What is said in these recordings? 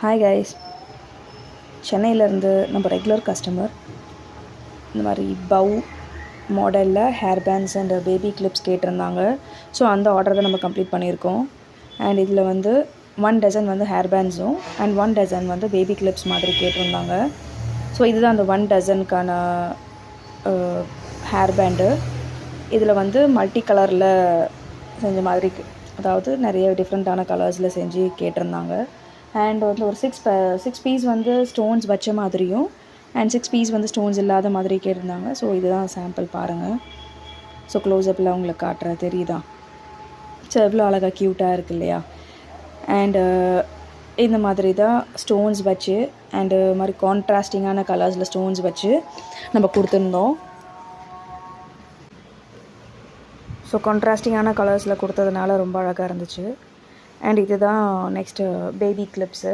Hi guys, சென்னையிலேருந்து நம்ம regular customer இந்த மாதிரி பவ் மாடலில் hair pants and baby clips கேட்டிருந்தாங்க. ஸோ அந்த ஆர்டர் தான் நம்ம கம்ப்ளீட் பண்ணியிருக்கோம். அண்ட் இதில் வந்து 1 டசன் வந்து ஹேர் பேண்ட்ஸும் அண்ட் 1 டசன் வந்து பேபி கிளிப்ஸ் மாதிரி கேட்டிருந்தாங்க. ஸோ இதுதான் அந்த 1 டசனுக்கான ஹேர் பேண்டு. இதில் வந்து மல்டி கலரில் செஞ்ச மாதிரி, அதாவது நிறைய டிஃப்ரெண்ட்டான கலர்ஸில் செஞ்சு கேட்டிருந்தாங்க. அண்ட் வந்து ஒரு 6 பீஸ் வந்து ஸ்டோன்ஸ் வச்ச மாதிரியும் அண்ட் 6 பீஸ் வந்து ஸ்டோன்ஸ் இல்லாத மாதிரி கேட்டிருந்தாங்க. ஸோ இதுதான் சாம்பிள் பாருங்கள். ஸோ க்ளோஸ்அப்பில் உங்களுக்கு காட்டுறேன், தெரியுதா? ஸோ எவ்வளோ அழகாக க்யூட்டாக இருக்குது இல்லையா? அண்டு இந்த மாதிரி தான் ஸ்டோன்ஸ் வச்சு அண்டு மாதிரி கான்ட்ராஸ்டிங்கான கலர்ஸில் ஸ்டோன்ஸ் வச்சு நம்ம கொடுத்துருந்தோம். ஸோ கான்ட்ராஸ்டிங்கான கலர்ஸில் கொடுத்ததுனால ரொம்ப அழகாக இருந்துச்சு. அண்ட் இது தான் நெக்ஸ்ட்டு பேபி கிளிப்ஸு.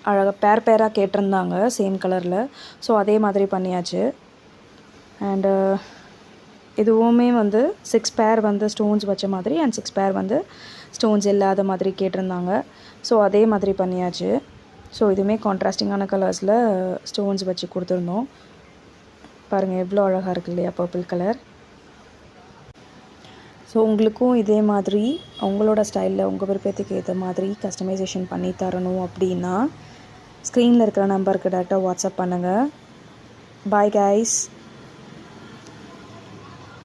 அழகாக பேராக கேட்டிருந்தாங்க சேம் கலரில். ஸோ அதே மாதிரி பண்ணியாச்சு. அண்டு இதுவுமே வந்து 6 பேர் வந்து ஸ்டோன்ஸ் வச்ச மாதிரி அண்ட் 6 பேர் வந்து ஸ்டோன்ஸ் இல்லாத மாதிரி கேட்டிருந்தாங்க. ஸோ அதே மாதிரி பண்ணியாச்சு. ஸோ இதுவுமே கான்ட்ராஸ்டிங்கான கலர்ஸில் ஸ்டோன்ஸ் வச்சு கொடுத்துருந்தோம். பாருங்கள் எவ்வளோ அழகாக இருக்குது இல்லையா, பர்பிள் கலர். ஸோ உங்களுக்கும் இதே மாதிரி உங்களோட ஸ்டைலில் உங்கள் விருப்பத்துக்கு ஏற்ற மாதிரி கஸ்டமைசேஷன் பண்ணி தரணும் அப்படின்னா ஸ்க்ரீனில் இருக்கிற நம்பருக்கு டேரெக்டாக வாட்ஸ்அப் பண்ணுங்கள். Bye guys.